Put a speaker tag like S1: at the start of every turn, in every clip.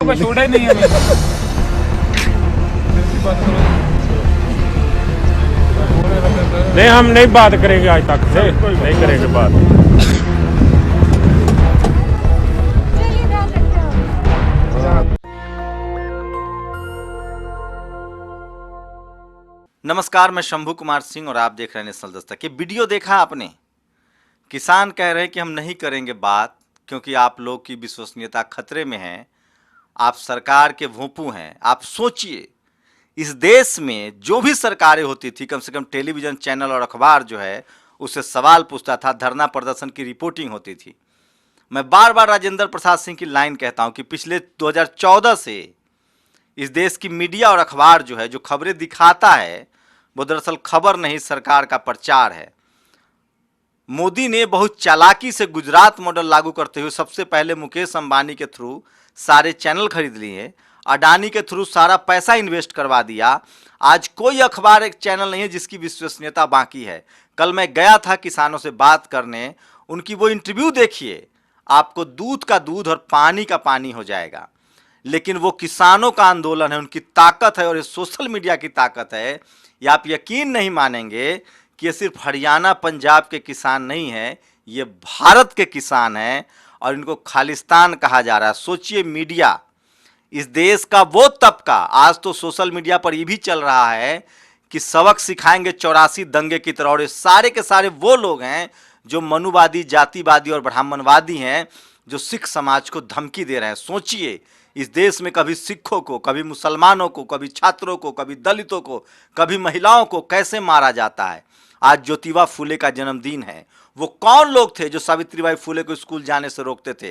S1: कोई छोड़ा ही नहीं है।
S2: नहीं, हम नहीं बात करेंगे, आज तक से नहीं करेंगे बात।
S3: नमस्कार, मैं शंभू कुमार सिंह और आप देख रहे हैं नेशनल दस्तक। ये वीडियो देखा आपने? किसान कह रहे हैं कि हम नहीं करेंगे बात क्योंकि आप लोग की विश्वसनीयता खतरे में है, आप सरकार के भोंपू हैं। आप सोचिए, इस देश में जो भी सरकारें होती थी, कम से कम टेलीविज़न चैनल और अखबार जो है उससे सवाल पूछता था, धरना प्रदर्शन की रिपोर्टिंग होती थी। मैं बार बार राजेंद्र प्रसाद सिंह की लाइन कहता हूं कि पिछले 2014 से इस देश की मीडिया और अखबार जो है, जो खबरें दिखाता है, वो दरअसल खबर नहीं, सरकार का प्रचार है। मोदी ने बहुत चालाकी से गुजरात मॉडल लागू करते हुए सबसे पहले मुकेश अंबानी के थ्रू सारे चैनल खरीद लिए, अडानी के थ्रू सारा पैसा इन्वेस्ट करवा दिया। आज कोई अखबार, एक चैनल नहीं है जिसकी विश्वसनीयता बाकी है। कल मैं गया था किसानों से बात करने, उनकी वो इंटरव्यू देखिए, आपको दूध का दूध और पानी का पानी हो जाएगा। लेकिन वो किसानों का आंदोलन है, उनकी ताकत है और ये सोशल मीडिया की ताकत है। या आप यकीन नहीं मानेंगे कि ये सिर्फ हरियाणा पंजाब के किसान नहीं हैं, ये भारत के किसान हैं और इनको खालिस्तान कहा जा रहा है। सोचिए, मीडिया, इस देश का वो तबका, आज तो सोशल मीडिया पर ये भी चल रहा है कि सबक सिखाएंगे 84 दंगे की तरह, और ये सारे के सारे वो लोग हैं जो मनुवादी, जातिवादी और ब्राह्मणवादी हैं, जो सिख समाज को धमकी दे रहे हैं। सोचिए, इस देश में कभी सिखों को, कभी मुसलमानों को, कभी छात्रों को, कभी दलितों को, कभी महिलाओं को कैसे मारा जाता है। आज ज्योतिबा फूले का जन्मदिन है। वो कौन लोग थे जो सावित्रीबाई फूले को स्कूल जाने से रोकते थे?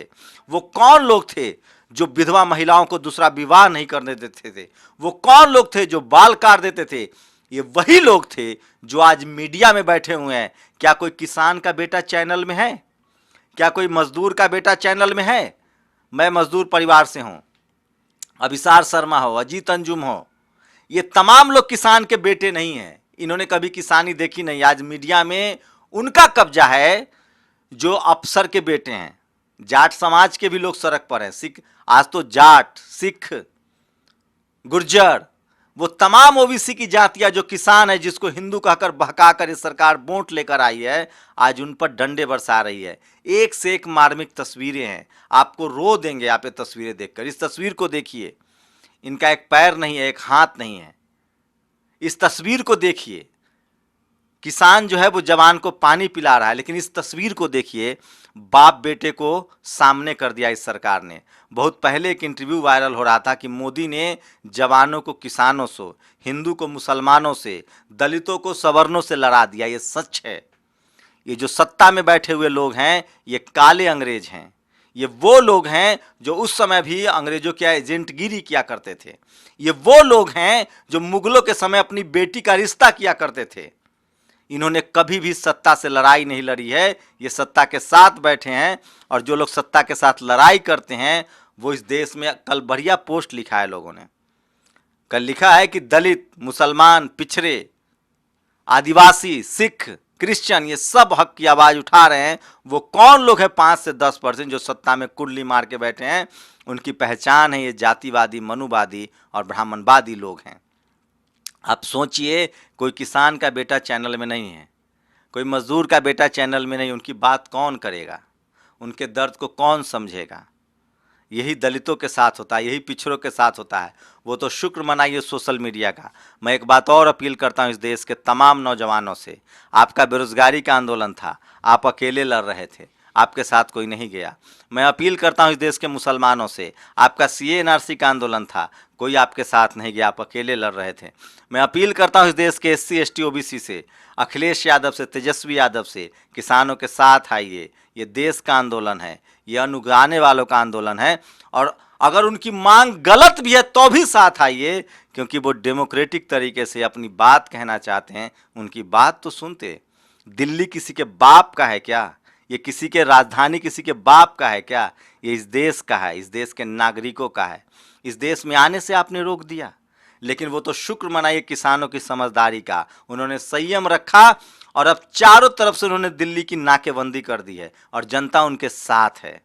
S3: वो कौन लोग थे जो विधवा महिलाओं को दूसरा विवाह नहीं करने देते थे? वो कौन लोग थे जो बाल काट देते थे? ये वही लोग थे जो आज मीडिया में बैठे हुए हैं। क्या कोई किसान का बेटा चैनल में है? क्या कोई मजदूर का बेटा चैनल में है? मैं मजदूर परिवार से हूं। अभिसार शर्मा हो, अजीत अंजुम हो, ये तमाम लोग किसान के बेटे नहीं हैं। इन्होंने कभी किसानी देखी नहीं। आज मीडिया में उनका कब्जा है जो अफसर के बेटे हैं। जाट समाज के भी लोग सड़क पर हैं। सिख, आज तो जाट, सिख, गुर्जर, वो तमाम ओबीसी की जातियां जो किसान है, जिसको हिंदू कहकर बहकाकर इस सरकार वोट लेकर आई है, आज उन पर डंडे बरसा रही है। एक से एक मार्मिक तस्वीरें हैं, आपको रो देंगे आप ये तस्वीरें देखकर। इस तस्वीर को देखिए, इनका एक पैर नहीं है, एक हाथ नहीं है। इस तस्वीर को देखिए, किसान जो है वो जवान को पानी पिला रहा है, लेकिन इस तस्वीर को देखिए, बाप बेटे को सामने कर दिया इस सरकार ने। बहुत पहले एक इंटरव्यू वायरल हो रहा था कि मोदी ने जवानों को किसानों से, हिंदू को मुसलमानों से, दलितों को सवर्णों से लड़ा दिया। ये सच है। ये जो सत्ता में बैठे हुए लोग हैं, ये काले अंग्रेज हैं। ये वो लोग हैं जो उस समय भी अंग्रेजों की एजेंटगिरी किया करते थे। ये वो लोग हैं जो मुगलों के समय अपनी बेटी का रिश्ता किया करते थे। इन्होंने कभी भी सत्ता से लड़ाई नहीं लड़ी है। ये सत्ता के साथ बैठे हैं, और जो लोग सत्ता के साथ लड़ाई करते हैं वो इस देश में, कल बढ़िया पोस्ट लिखा है लोगों ने, कल लिखा है कि दलित, मुसलमान, पिछड़े, आदिवासी, सिख, क्रिश्चियन, ये सब हक की आवाज़ उठा रहे हैं। वो कौन लोग हैं 5 से 10% जो सत्ता में कुंडली मार के बैठे हैं? उनकी पहचान है ये जातिवादी, मनुवादी और ब्राह्मणवादी लोग हैं। आप सोचिए, कोई किसान का बेटा चैनल में नहीं है, कोई मजदूर का बेटा चैनल में नहीं। उनकी बात कौन करेगा? उनके दर्द को कौन समझेगा? यही दलितों के साथ होता है, यही पिछड़ों के साथ होता है। वो तो शुक्र मनाइए सोशल मीडिया का। मैं एक बात और अपील करता हूँ इस देश के तमाम नौजवानों से। आपका बेरोजगारी का आंदोलन था, आप अकेले लड़ रहे थे, आपके साथ कोई नहीं गया। मैं अपील करता हूँ इस देश के मुसलमानों से, आपका सीए एनआरसी का आंदोलन था, कोई आपके साथ नहीं गया, आप अकेले लड़ रहे थे। मैं अपील करता हूँ इस देश के एससी, एसटी, ओबीसी से, अखिलेश यादव से, तेजस्वी यादव से, किसानों के साथ आइए। ये देश का आंदोलन है, ये अनुगाने वालों का आंदोलन है। और अगर उनकी मांग गलत भी है तो भी साथ आइए, क्योंकि वो डेमोक्रेटिक तरीके से अपनी बात कहना चाहते हैं। उनकी बात तो सुनते। दिल्ली किसी के बाप का है क्या? ये किसी के राजधानी किसी के बाप का है क्या? ये इस देश का है, इस देश के नागरिकों का है। इस देश में आने से आपने रोक दिया, लेकिन वो तो शुक्र मनाइए किसानों की समझदारी का। उन्होंने संयम रखा और अब चारों तरफ से उन्होंने दिल्ली की नाकेबंदी कर दी है और जनता उनके साथ है।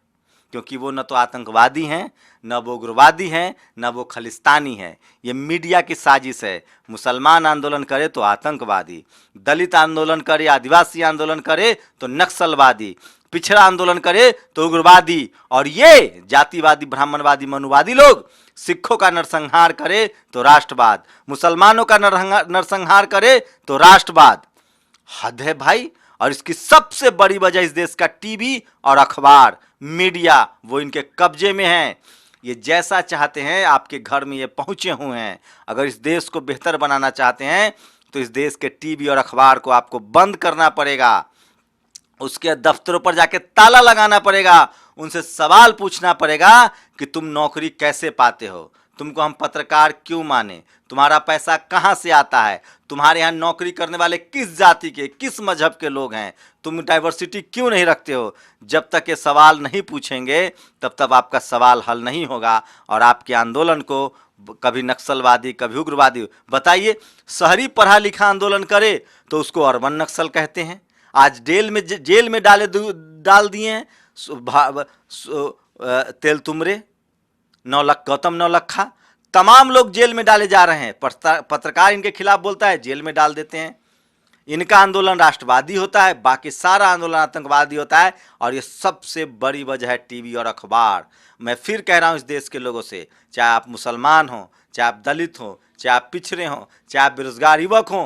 S3: क्योंकि वो न तो आतंकवादी हैं, न वो उग्रवादी हैं, न वो खलिस्तानी है। ये मीडिया की साजिश है। मुसलमान आंदोलन करे तो आतंकवादी, दलित आंदोलन करे, आदिवासी आंदोलन करे तो नक्सलवादी, पिछड़ा आंदोलन करे तो उग्रवादी, और ये जातिवादी, ब्राह्मणवादी, मनुवादी लोग सिखों का नरसंहार करे तो राष्ट्रवाद, मुसलमानों का नरसंहार करे तो राष्ट्रवाद। हद है भाई। और इसकी सबसे बड़ी वजह इस देश का टीवी और अखबार, मीडिया, वो इनके कब्जे में है। ये जैसा चाहते हैं आपके घर में ये पहुंचे हुए हैं। अगर इस देश को बेहतर बनाना चाहते हैं तो इस देश के टीवी और अखबार को आपको बंद करना पड़ेगा, उसके दफ्तरों पर जाके ताला लगाना पड़ेगा, उनसे सवाल पूछना पड़ेगा कि तुम नौकरी कैसे पाते हो, तुमको हम पत्रकार क्यों माने, तुम्हारा पैसा कहाँ से आता है, तुम्हारे यहाँ नौकरी करने वाले किस जाति के, किस मजहब के लोग हैं, तुम डाइवर्सिटी क्यों नहीं रखते हो। जब तक ये सवाल नहीं पूछेंगे तब तक आपका सवाल हल नहीं होगा और आपके आंदोलन को कभी नक्सलवादी, कभी उग्रवादी। बताइए, शहरी पढ़ा लिखा आंदोलन करे तो उसको अर्बन नक्सल कहते हैं। आज जेल में डाल दिए हैं तेलतुम्बरे, गौतम नौलखा, तमाम लोग जेल में डाले जा रहे हैं। पत्रकार इनके खिलाफ बोलता है, जेल में डाल देते हैं। इनका आंदोलन राष्ट्रवादी होता है, बाकी सारा आंदोलन आतंकवादी होता है। और ये सबसे बड़ी वजह है टीवी और अखबार। मैं फिर कह रहा हूँ इस देश के लोगों से, चाहे आप मुसलमान हो, चाहे आप दलित हो, चाहे आप पिछड़े हो, चाहे आप बेरोजगार युवक हो,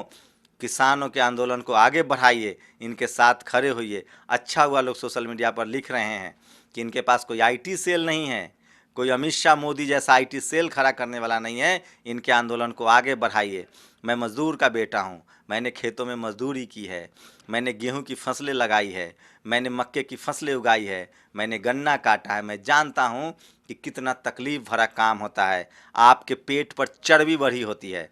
S3: किसानों के आंदोलन को आगे बढ़ाइए, इनके साथ खड़े होइए। अच्छा हुआ लोग सोशल मीडिया पर लिख रहे हैं कि इनके पास कोई आईटी सेल नहीं है, कोई अमित शाह मोदी जैसा आईटी सेल खड़ा करने वाला नहीं है। इनके आंदोलन को आगे बढ़ाइए। मैं मजदूर का बेटा हूँ, मैंने खेतों में मजदूरी की है, मैंने गेहूं की फसलें लगाई है, मैंने मक्के की फसलें उगाई है, मैंने गन्ना काटा है। मैं जानता हूँ कि कितना तकलीफ भरा काम होता है। आपके पेट पर चर्बी बढ़ी होती है।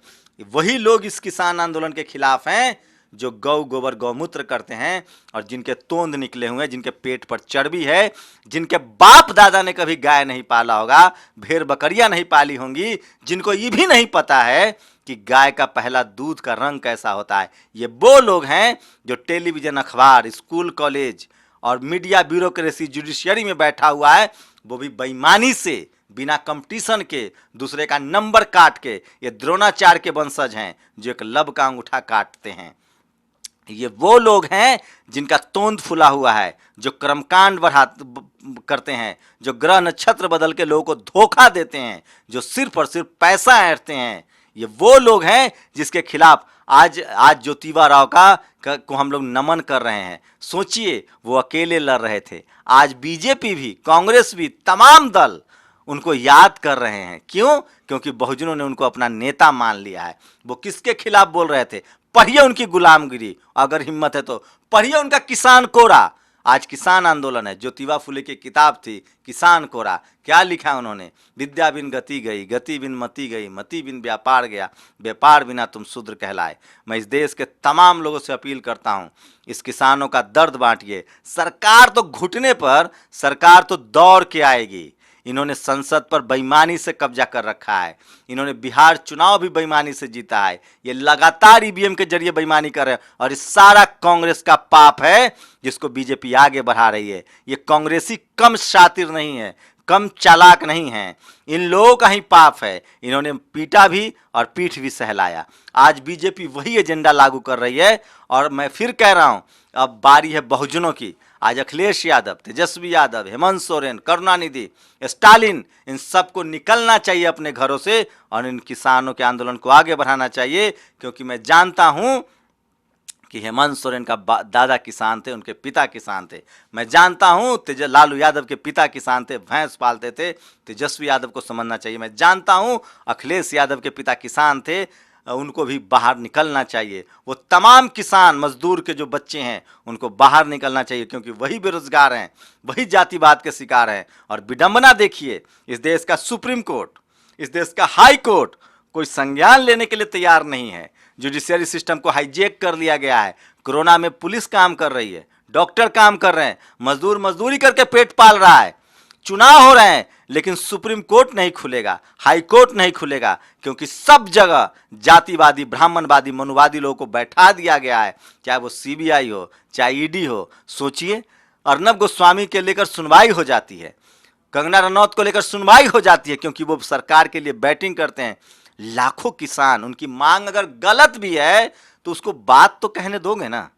S3: वही लोग इस किसान आंदोलन के खिलाफ हैं जो गौ गोबर गौमूत्र करते हैं और जिनके तोंद निकले हुए हैं, जिनके पेट पर चर्बी है, जिनके बाप दादा ने कभी गाय नहीं पाला होगा, भेड़ बकरियां नहीं पाली होंगी, जिनको ये भी नहीं पता है कि गाय का पहला दूध का रंग कैसा होता है। ये वो लोग हैं जो टेलीविजन, अखबार, स्कूल, कॉलेज और मीडिया ब्यूरोक्रेसी, जुडिशियरी में बैठा हुआ है, वो भी बेईमानी से, बिना कंपटीशन के, दूसरे का नंबर काट के। ये द्रोणाचार्य के वंशज हैं जो एक लब का अंगूठा काटते हैं। ये वो लोग हैं जिनका तोंद फुला हुआ है, जो कर्मकांड करते हैं, जो ग्रह नक्षत्र बदल के लोगों को धोखा देते हैं, जो सिर्फ और सिर्फ पैसा ऐंठते हैं। ये वो लोग हैं जिसके खिलाफ आज ज्योतिबा राव को हम लोग नमन कर रहे हैं। सोचिए, वो अकेले लड़ रहे थे, आज बीजेपी भी, कांग्रेस भी, तमाम दल उनको याद कर रहे हैं। क्यों? क्योंकि बहुजनों ने उनको अपना नेता मान लिया है। वो किसके खिलाफ बोल रहे थे? पढ़िए उनकी गुलामगिरी, अगर हिम्मत है तो पढ़िए उनका किसान कोरा। आज किसान आंदोलन है। ज्योतिबा फुले की किताब थी किसान कोरा, क्या लिखा उन्होंने? विद्या बिन गति गई, गति बिन मति गई, मति बिन व्यापार गया, व्यापार बिना तुम शूद्र कहलाए। मैं इस देश के तमाम लोगों से अपील करता हूँ, इस किसानों का दर्द बांटिए। सरकार तो घुटने पर, सरकार तो दौड़ के आएगी। इन्होंने संसद पर बेईमानी से कब्जा कर रखा है। इन्होंने बिहार चुनाव भी बेईमानी से जीता है। ये लगातार ईवीएम के जरिए बेईमानी कर रहे हैं और ये सारा कांग्रेस का पाप है जिसको बीजेपी आगे बढ़ा रही है। ये कांग्रेसी कम शातिर नहीं है, कम चालाक नहीं है, इन लोगों का ही पाप है। इन्होंने पीटा भी और पीठ भी सहलाया। आज बीजेपी वही एजेंडा लागू कर रही है और मैं फिर कह रहा हूँ, अब बारी है बहुजनों की। आज अखिलेश यादव, तेजस्वी यादव, हेमंत सोरेन, करुणानिधि, स्टालिन, इन सबको निकलना चाहिए अपने घरों से और इन किसानों के आंदोलन को आगे बढ़ाना चाहिए। क्योंकि मैं जानता हूं कि हेमंत सोरेन का दादा किसान थे, उनके पिता किसान थे। मैं जानता हूं लालू यादव के पिता किसान थे, भैंस पालते थे। तेजस्वी यादव को समझना चाहिए। मैं जानता हूं अखिलेश यादव के पिता किसान थे, उनको भी बाहर निकलना चाहिए। वो तमाम किसान मजदूर के जो बच्चे हैं उनको बाहर निकलना चाहिए, क्योंकि वही बेरोजगार हैं, वही जातिवाद के शिकार हैं। और विडंबना देखिए, इस देश का सुप्रीम कोर्ट, इस देश का हाई कोर्ट कोई संज्ञान लेने के लिए तैयार नहीं है। जुडिशियरी सिस्टम को हाईजैक कर लिया गया है। कोरोना में पुलिस काम कर रही है, डॉक्टर काम कर रहे हैं, मजदूर मजदूरी करके पेट पाल रहा है। चुनाव हो रहे हैं लेकिन सुप्रीम कोर्ट नहीं खुलेगा, हाई कोर्ट नहीं खुलेगा, क्योंकि सब जगह जातिवादी, ब्राह्मणवादी, मनुवादी लोगों को बैठा दिया गया है। चाहे वो सीबीआई हो, चाहे ईडी हो। सोचिए, अर्नब गोस्वामी के लेकर सुनवाई हो जाती है, कंगना रनौत को लेकर सुनवाई हो जाती है क्योंकि वो सरकार के लिए बैटिंग करते हैं। लाखों किसान, उनकी मांग अगर गलत भी है तो उसको बात तो कहने दोगे ना।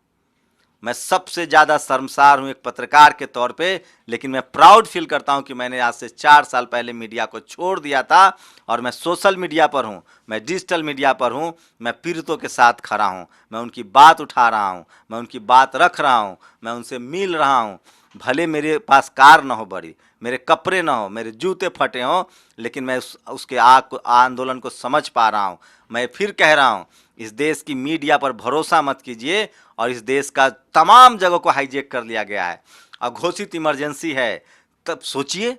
S3: मैं सबसे ज़्यादा शर्मसार हूं एक पत्रकार के तौर पे, लेकिन मैं प्राउड फील करता हूं कि मैंने आज से 4 साल पहले मीडिया को छोड़ दिया था और मैं सोशल मीडिया पर हूं, मैं डिजिटल मीडिया पर हूं, मैं पीड़ितों के साथ खड़ा हूं, मैं उनकी बात उठा रहा हूं, मैं उनकी बात रख रहा हूं, मैं उनसे मिल रहा हूं। भले मेरे पास कार ना हो बड़ी, मेरे कपड़े ना हो, मेरे जूते फटे हों, लेकिन मैं उसके आंदोलन को समझ पा रहा हूं। मैं फिर कह रहा हूं, इस देश की मीडिया पर भरोसा मत कीजिए और इस देश का तमाम जगह को हाईजैक कर लिया गया है। अघोषित इमरजेंसी है, तब सोचिए।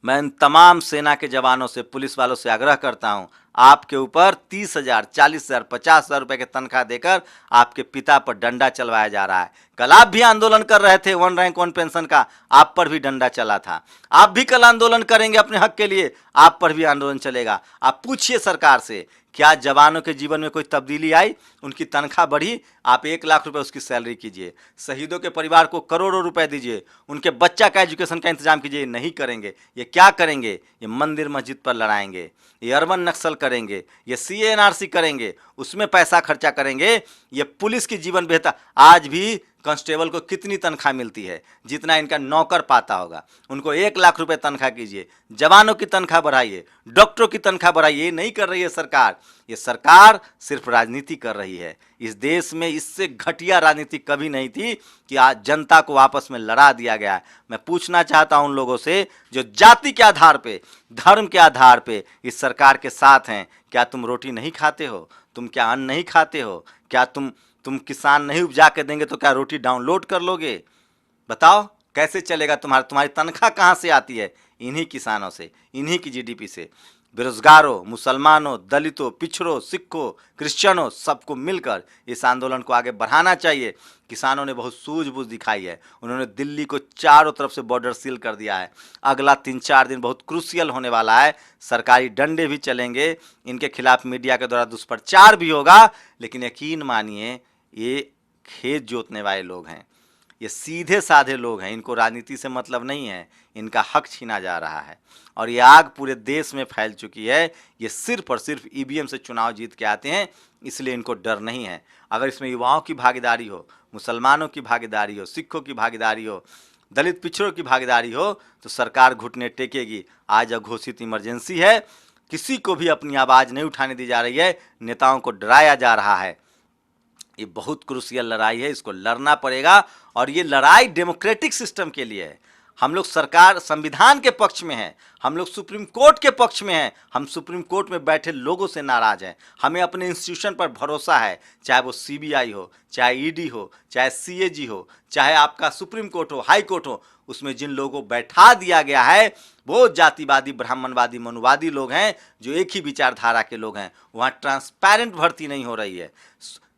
S3: मैं इन तमाम सेना के जवानों से, पुलिस वालों से आग्रह करता हूं, आपके ऊपर 30,000, 40,000, 50,000 रुपए की तनख्वाह देकर आपके पिता पर डंडा चलवाया जा रहा है। कल आप भी आंदोलन कर रहे थे 1 रैंक 1 पेंशन का, आप पर भी डंडा चला था। आप भी कल आंदोलन करेंगे अपने हक के लिए, आप पर भी आंदोलन चलेगा। आप पूछिए सरकार से, क्या जवानों के जीवन में कोई तब्दीली आई? उनकी तनख्वाह बढ़ी? आप 1 लाख रुपए उसकी सैलरी कीजिए। शहीदों के परिवार को करोड़ों रुपए दीजिए, उनके बच्चा का एजुकेशन का इंतजाम कीजिए। नहीं करेंगे, ये क्या करेंगे? ये मंदिर मस्जिद पर लड़ाएंगे, ये अर्बन नक्सल करेंगे, ये CA/NRC करेंगे, उसमें पैसा खर्चा करेंगे। ये पुलिस की जीवन बेहतर, आज भी कांस्टेबल को कितनी तनख्वाह मिलती है? जितना इनका नौकर पाता होगा। उनको 1 लाख रुपए तनख्वाह कीजिए, जवानों की तनख्वाह बढ़ाइए, डॉक्टरों की तनख्वाह बढ़ाइए। ये नहीं कर रही है सरकार। ये सरकार सिर्फ राजनीति कर रही है। इस देश में इससे घटिया राजनीति कभी नहीं थी कि आज जनता को आपस में लड़ा दिया गया है। मैं पूछना चाहता हूं उन लोगों से जो जाति के आधार पे, धर्म के आधार पे इस सरकार के साथ हैं, क्या तुम रोटी नहीं खाते हो? तुम क्या अन्न नहीं खाते हो? क्या तुम किसान नहीं उपजा के देंगे तो क्या रोटी डाउनलोड कर लोगे? बताओ कैसे चलेगा? तुम्हारी तनख्वाह कहाँ से आती है? इन्हीं किसानों से, इन्हीं की GDP से। बेरोजगारों, मुसलमानों, दलितों, पिछड़ों, सिखों, क्रिश्चियनों, सबको मिलकर इस आंदोलन को आगे बढ़ाना चाहिए। किसानों ने बहुत सूझबूझ दिखाई है। उन्होंने दिल्ली को चारों तरफ से बॉर्डर सील कर दिया है। अगला 3-4 दिन बहुत क्रूशियल होने वाला है। सरकारी डंडे भी चलेंगे, इनके खिलाफ मीडिया के द्वारा दुष्प्रचार भी होगा। लेकिन यकीन मानिए, ये खेत जोतने वाले लोग हैं, ये सीधे साधे लोग हैं, इनको राजनीति से मतलब नहीं है। इनका हक छीना जा रहा है और ये आग पूरे देश में फैल चुकी है। ये सिर्फ और सिर्फ EVM से चुनाव जीत के आते हैं, इसलिए इनको डर नहीं है। अगर इसमें युवाओं की भागीदारी हो, मुसलमानों की भागीदारी हो, सिखों की भागीदारी हो, दलित पिछड़ों की भागीदारी हो, तो सरकार घुटने टेकेगी। आज अघोषित इमरजेंसी है, किसी को भी अपनी आवाज़ नहीं उठाने दी जा रही है, नेताओं को डराया जा रहा है। ये बहुत क्रूशियल लड़ाई है, इसको लड़ना पड़ेगा और ये लड़ाई डेमोक्रेटिक सिस्टम के लिए है। हम लोग सरकार, संविधान के पक्ष में हैं, हम लोग सुप्रीम कोर्ट के पक्ष में हैं। हम सुप्रीम कोर्ट में बैठे लोगों से नाराज हैं। हमें अपने इंस्टीट्यूशन पर भरोसा है, चाहे वो CBI हो, चाहे ED हो, चाहे CAG हो, चाहे आपका सुप्रीम कोर्ट हो, हाई कोर्ट हो। उसमें जिन लोगों को बैठा दिया गया है वो जातिवादी, ब्राह्मणवादी, मनुवादी लोग हैं, जो एक ही विचारधारा के लोग हैं। वहाँ ट्रांसपेरेंट भर्ती नहीं हो रही है।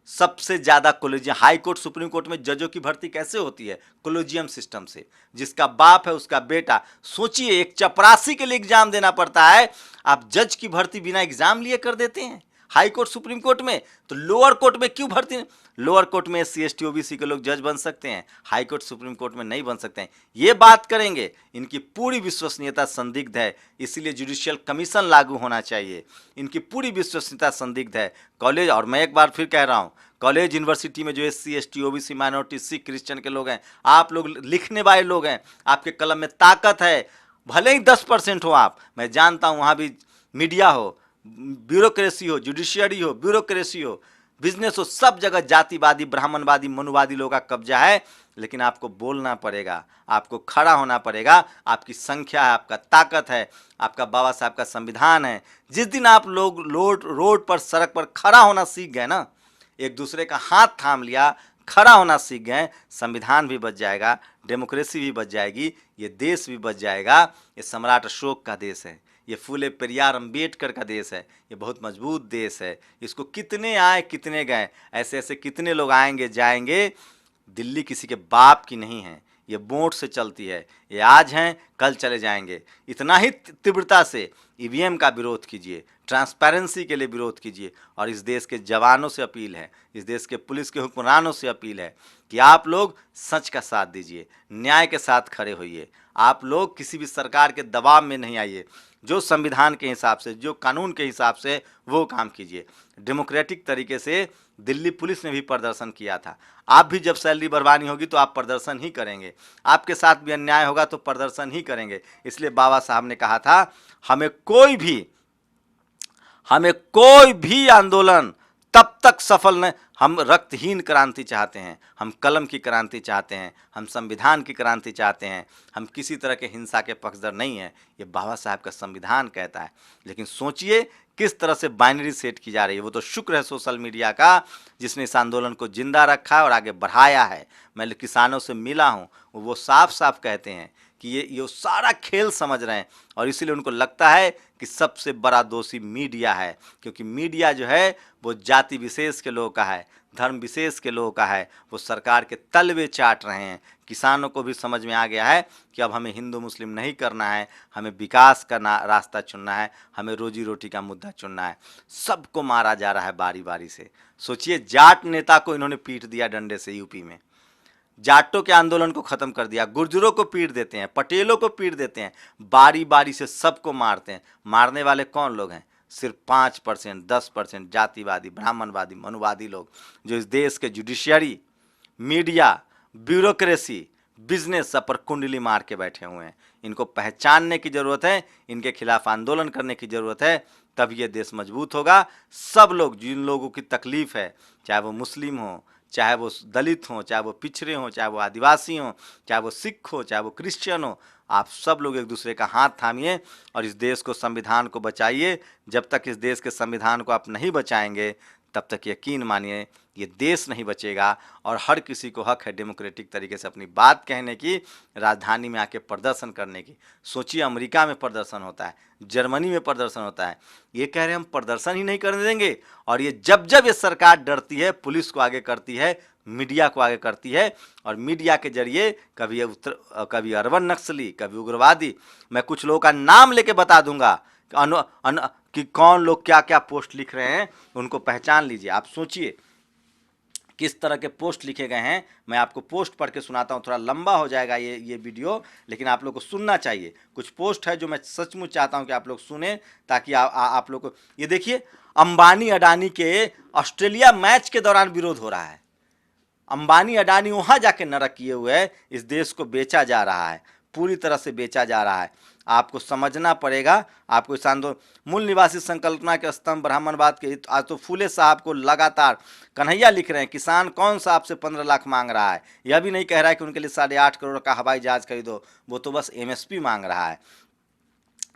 S3: सबसे ज़्यादा collegium, high court, supreme court में जजों की भर्ती कैसे होती है? कॉलेजियम सिस्टम से। जिसका बाप है उसका बेटा। सोचिए, एक चपरासी के लिए एग्जाम देना पड़ता है, आप जज की भर्ती बिना एग्जाम लिए कर देते हैं हाई कोर्ट, सुप्रीम कोर्ट में। तो लोअर कोर्ट में क्यों भर्ती? लोअर कोर्ट में SC ST OBC के लोग जज बन सकते हैं, हाई कोर्ट, सुप्रीम कोर्ट में नहीं बन सकते हैं। ये बात करेंगे। इनकी पूरी विश्वसनीयता संदिग्ध है, इसीलिए जुडिशियल कमीशन लागू होना चाहिए। इनकी पूरी विश्वसनीयता संदिग्ध है। कॉलेज, और मैं एक बार फिर कह रहा हूँ, कॉलेज यूनिवर्सिटी में जो SC ST OBC minority, Sikh, Christian के लोग हैं, आप लोग लिखने वाले लोग हैं, आपके कलम में ताकत है। भले ही 10% हो आप, मैं जानता हूँ वहाँ भी मीडिया हो, ब्यूरोक्रेसी हो, जुडिशियरी हो, ब्यूरोक्रेसी हो, बिजनेस हो, सब जगह जातिवादी, ब्राह्मणवादी, मनुवादी लोगों का कब्जा है। लेकिन आपको बोलना पड़ेगा, आपको खड़ा होना पड़ेगा। आपकी संख्या है, आपका ताकत है, आपका बाबा साहब का संविधान है। जिस दिन आप लोग रोड पर, सड़क पर खड़ा होना सीख गए ना, एक दूसरे का हाथ थाम लिया, खड़ा होना सीख गए, संविधान भी बच जाएगा, डेमोक्रेसी भी बच जाएगी, ये देश भी बच जाएगा। ये सम्राट अशोक का देश है, ये फूले पेरियार अंबेडकर का देश है, ये बहुत मजबूत देश है। इसको कितने आए कितने गए, ऐसे ऐसे कितने लोग आएंगे जाएंगे। दिल्ली किसी के बाप की नहीं है, ये वोट से चलती है। ये आज हैं, कल चले जाएंगे। इतना ही तीव्रता से ईवीएम का विरोध कीजिए, ट्रांसपेरेंसी के लिए विरोध कीजिए। और इस देश के जवानों से अपील है, इस देश के पुलिस के हुक्मरानों से अपील है कि आप लोग सच का साथ दीजिए, न्याय के साथ खड़े होइए। आप लोग किसी भी सरकार के दबाव में नहीं आइए। जो संविधान के हिसाब से, जो कानून के हिसाब से वो काम कीजिए। डेमोक्रेटिक तरीके से दिल्ली पुलिस ने भी प्रदर्शन किया था। आप भी जब सैलरी बढ़वानी होगी तो आप प्रदर्शन ही करेंगे, आपके साथ भी अन्याय होगा तो प्रदर्शन ही करेंगे। इसलिए बाबा साहब ने कहा था, हमें कोई भी आंदोलन तब तक सफल नहीं, हम रक्तहीन क्रांति चाहते हैं, हम कलम की क्रांति चाहते हैं, हम संविधान की क्रांति चाहते हैं, हम किसी तरह के हिंसा के पक्षधर नहीं हैं। ये बाबा साहब का संविधान कहता है। लेकिन सोचिए किस तरह से बाइनरी सेट की जा रही है। वो तो शुक्र है सोशल मीडिया का, जिसने इस आंदोलन को जिंदा रखा है और आगे बढ़ाया है। मैं किसानों से मिला हूँ, वो साफ साफ कहते हैं कि ये सारा खेल समझ रहे हैं और इसीलिए उनको लगता है कि सबसे बड़ा दोषी मीडिया है, क्योंकि मीडिया जो है वो जाति विशेष के लोगों का है, धर्म विशेष के लोगों का है। वो सरकार के तलवे चाट रहे हैं। किसानों को भी समझ में आ गया है कि अब हमें हिंदू मुस्लिम नहीं करना है, हमें विकास का रास्ता चुनना है, हमें रोजी रोटी का मुद्दा चुनना है। सबको मारा जा रहा है बारी बारी से। सोचिए, जाट नेता को इन्होंने पीट दिया डंडे से यूपी में, जाटों के आंदोलन को खत्म कर दिया। गुर्जरों को पीट देते हैं, पटेलों को पीट देते हैं, बारी बारी से सबको मारते हैं। मारने वाले कौन लोग हैं? सिर्फ 5%, 10% जातिवादी, ब्राह्मणवादी, मनुवादी लोग, जो इस देश के जुडिशियरी, मीडिया, ब्यूरोक्रेसी, बिजनेस सब पर कुंडली मार के बैठे हुए हैं। इनको पहचानने की ज़रूरत है, इनके खिलाफ आंदोलन करने की ज़रूरत है, तब ये देश मजबूत होगा। सब लोग, जिन लोगों की तकलीफ़ है, चाहे वो मुस्लिम हो, चाहे वो दलित हों, चाहे वो पिछड़े हों, चाहे वो आदिवासी हों, चाहे वो सिख हो, चाहे वो क्रिश्चियन हो, आप सब लोग एक दूसरे का हाथ थामिए और इस देश को, संविधान को बचाइए। जब तक इस देश के संविधान को आप नहीं बचाएंगे, तब तक यकीन मानिए ये देश नहीं बचेगा। और हर किसी को हक है डेमोक्रेटिक तरीके से अपनी बात कहने की, राजधानी में आके प्रदर्शन करने की। सोचिए, अमेरिका में प्रदर्शन होता है, जर्मनी में प्रदर्शन होता है, ये कह रहे हैं हम प्रदर्शन ही नहीं करने देंगे। और ये जब ये सरकार डरती है, पुलिस को आगे करती है, मीडिया को आगे करती है, और मीडिया के जरिए कभी अरबन नक्सली, कभी उग्रवादी, मैं कुछ लोगों का नाम लेके बता दूंगा कि कौन लोग क्या क्या पोस्ट लिख रहे हैं, उनको पहचान लीजिए। आप सोचिए किस तरह के पोस्ट लिखे गए हैं। मैं आपको पोस्ट पढ़ के सुनाता हूँ, थोड़ा लंबा हो जाएगा ये वीडियो, लेकिन आप लोग को सुनना चाहिए। कुछ पोस्ट है जो मैं सचमुच चाहता हूँ कि आप लोग सुने, ताकि आप लोग को ये देखिए, अंबानी अडानी के ऑस्ट्रेलिया मैच के दौरान विरोध हो रहा है। अंबानी अडानी वहाँ जाके नरक किए हुए है, इस देश को बेचा जा रहा है, पूरी तरह से बेचा जा रहा है। आपको समझना पड़ेगा। आपको इस आंदोलन, मूल निवासी संकल्पना के स्तंभ ब्राह्मणवाद के, आज तो फूले साहब को लगातार कन्हैया लिख रहे हैं, किसान कौन सा आपसे 15 लाख मांग रहा है। यह भी नहीं कह रहा है कि उनके लिए 8.5 करोड़ का हवाई जहाज खरीदो, वो तो बस MSP मांग रहा है।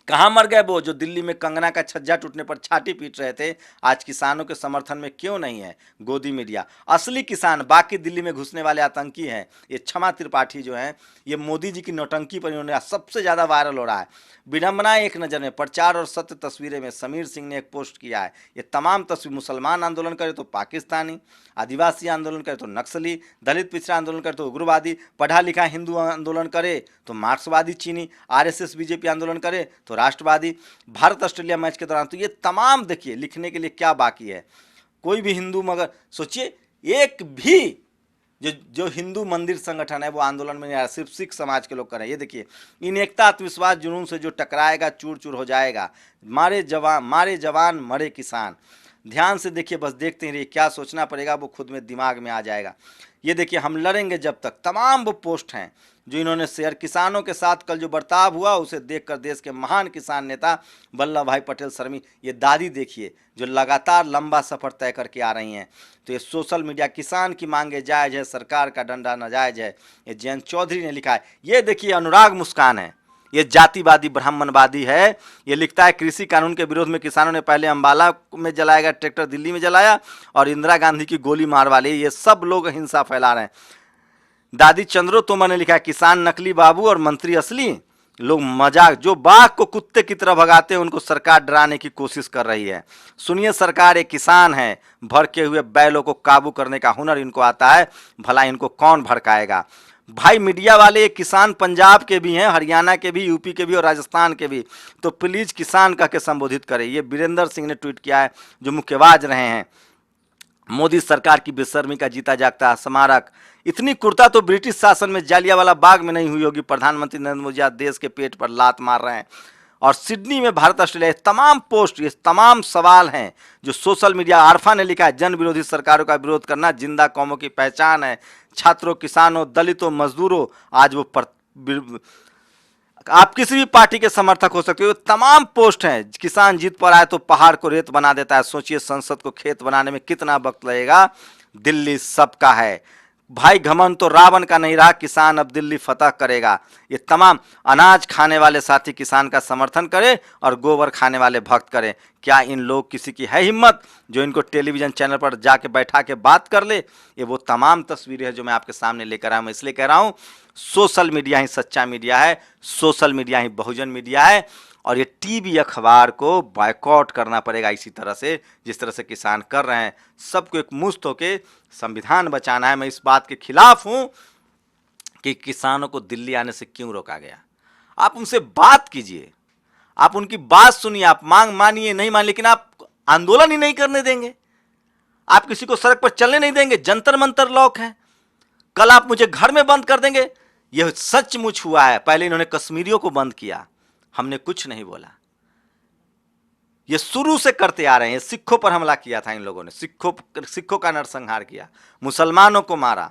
S3: कहाँ मर गए वो जो दिल्ली में कंगना का छज्जा टूटने पर छाती पीट रहे थे? आज किसानों के समर्थन में क्यों नहीं है गोदी मीडिया? असली किसान बाकी दिल्ली में घुसने वाले आतंकी हैं। ये क्षमा त्रिपाठी जो हैं, ये मोदी जी की नौटंकी पर इन्होंने सबसे ज़्यादा वायरल हो रहा है। विडम्बना एक नज़र में, प्रचार और सत्य तस्वीरें में समीर सिंह ने एक पोस्ट किया है। ये तमाम तस्वीर, मुसलमान आंदोलन करे तो पाकिस्तानी, आदिवासी आंदोलन करे तो नक्सली, दलित पिछड़ा आंदोलन करे तो उग्रवादी, पढ़ा लिखा हिंदू आंदोलन करे तो मार्क्सवादी चीनी, RSS BJP आंदोलन करे तो राष्ट्रवादी, भारत ऑस्ट्रेलिया मैच के दौरान, तो ये तमाम देखिए लिखने के लिए क्या बाकी है। कोई भी हिंदू, मगर सोचिए एक भी जो हिंदू मंदिर संगठन है वो आंदोलन में नहीं आ रहा, सिर्फ सिख समाज के लोग कर रहे हैं। ये देखिए, इन एकता आत्मविश्वास जुनून से जो टकराएगा चूर चूर हो जाएगा। मारे जवान मरे किसान। ध्यान से देखिए, बस देखते ही रहिए, क्या सोचना पड़ेगा वो खुद में दिमाग में आ जाएगा। ये देखिए, हम लड़ेंगे जब तक, तमाम वो पोस्ट हैं जो इन्होंने शेयर। किसानों के साथ कल जो बर्ताव हुआ उसे देखकर देश के महान किसान नेता वल्लभ भाई पटेल शर्मी, ये दादी देखिए जो लगातार लंबा सफ़र तय करके आ रही हैं। तो ये सोशल मीडिया, किसान की मांगे जायज़ है, सरकार का डंडा नाजायज है, ये जयंत चौधरी ने लिखा है। ये देखिए, अनुराग मुस्कान है, ये जातिवादी ब्राह्मणवादी है। ये लिखता है, कृषि कानून के विरोध में किसानों ने पहले अंबाला में जलाया ट्रैक्टर, दिल्ली में जलाया, और इंदिरा गांधी की गोली मार वाले, ये सब लोग हिंसा फैला रहे हैं। दादी चंद्रो तोमर ने लिखा है, किसान नकली बाबू और मंत्री असली। लोग मजाक, जो बाघ को कुत्ते की तरह भगाते हैं उनको सरकार डराने की कोशिश कर रही है। सुनिए, सरकार एक किसान है, भड़के हुए बैलों को काबू करने का हुनर इनको आता है, भला इनको कौन भड़काएगा। भाई मीडिया वाले ये किसान पंजाब के भी हैं, हरियाणा के भी, यूपी के भी और राजस्थान के भी, तो प्लीज किसान कह के संबोधित करें। ये वीरेंद्र सिंह ने ट्वीट किया है, जो मुक्केबाज रहे हैं। मोदी सरकार की बेशर्मी का जीता जागता स्मारक। इतनी कुर्ता तो ब्रिटिश शासन में जालियांवाला बाग में नहीं हुई होगी। प्रधानमंत्री नरेंद्र मोदी आज देश के पेट पर लात मार रहे हैं। और सिडनी में भारत ऑस्ट्रेलिया, तमाम पोस्ट, ये तमाम सवाल हैं जो सोशल मीडिया। आरफा ने लिखा है, जन विरोधी सरकारों का विरोध करना जिंदा कौमों की पहचान है। छात्रों, किसानों, दलितों, मजदूरों, आज वो आप किसी भी पार्टी के समर्थक हो सकते हो। तमाम पोस्ट हैं। किसान जीत पर आए तो पहाड़ को रेत बना देता है। सोचिए संसद को खेत बनाने में कितना वक्त लगेगा। दिल्ली सबका है भाई, घमंड तो रावण का नहीं रहा, किसान अब दिल्ली फतह करेगा। ये तमाम अनाज खाने वाले साथी किसान का समर्थन करें और गोबर खाने वाले भक्त करें। क्या इन लोग किसी की है हिम्मत जो इनको टेलीविजन चैनल पर जाके बैठा के बात कर ले? ये वो तमाम तस्वीरें हैं जो मैं आपके सामने लेकर आया हूं। इसलिए कह रहा हूं, सोशल मीडिया ही सच्चा मीडिया है, सोशल मीडिया ही बहुजन मीडिया है। और ये टीवी अखबार को बायकॉट करना पड़ेगा इसी तरह से, जिस तरह से किसान कर रहे हैं। सबको एक मुश्त होके संविधान बचाना है। मैं इस बात के खिलाफ हूं कि किसानों को दिल्ली आने से क्यों रोका गया। आप उनसे बात कीजिए, आप उनकी बात सुनिए, आप मांग मानिए, नहीं मान, लेकिन आप आंदोलन ही नहीं करने देंगे। आप किसी को सड़क पर चलने नहीं देंगे। जंतर मंतर लॉक है, कल आप मुझे घर में बंद कर देंगे। यह सचमुच हुआ है। पहले इन्होंने कश्मीरियों को बंद किया, हमने कुछ नहीं बोला। ये शुरू से करते आ रहे हैं। सिखों पर हमला किया था इन लोगों ने, सिखों का नरसंहार किया, मुसलमानों को मारा,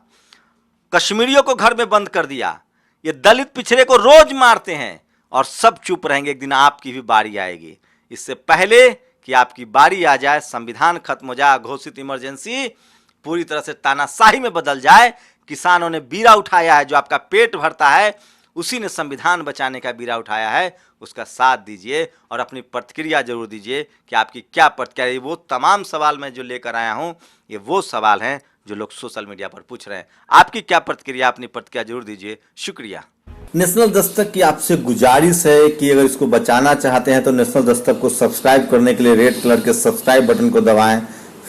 S3: कश्मीरियों को घर में बंद कर दिया। ये दलित पिछड़े को रोज मारते हैं और सब चुप रहेंगे। एक दिन आपकी भी बारी आएगी। इससे पहले कि आपकी बारी आ जाए, संविधान खत्म हो जाए, घोषित इमरजेंसी पूरी तरह से तानाशाही में बदल जाए। किसानों ने बीड़ा उठाया है, जो आपका पेट भरता है, उसी ने संविधान बचाने का बीड़ा उठाया है। उसका साथ दीजिए और अपनी प्रतिक्रिया जरूर दीजिए कि आपकी क्या प्रतिक्रिया है। वो तमाम सवाल मैं जो लेकर आया हूं, ये वो सवाल हैं जो लोग सोशल मीडिया पर पूछ रहे हैं। आपकी क्या प्रतिक्रिया, अपनी प्रतिक्रिया जरूर दीजिए। शुक्रिया।
S1: नेशनल दस्तक की आपसे गुजारिश है कि अगर इसको बचाना चाहते हैं तो नेशनल दस्तक को सब्सक्राइब करने के लिए रेड कलर के सब्सक्राइब बटन को दबाएं,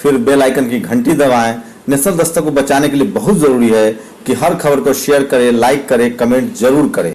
S1: फिर बेल आइकन की घंटी दबाएं। नेशनल दस्तक को बचाने के लिए बहुत जरूरी है कि हर खबर को शेयर करें, लाइक करें, कमेंट जरूर करें।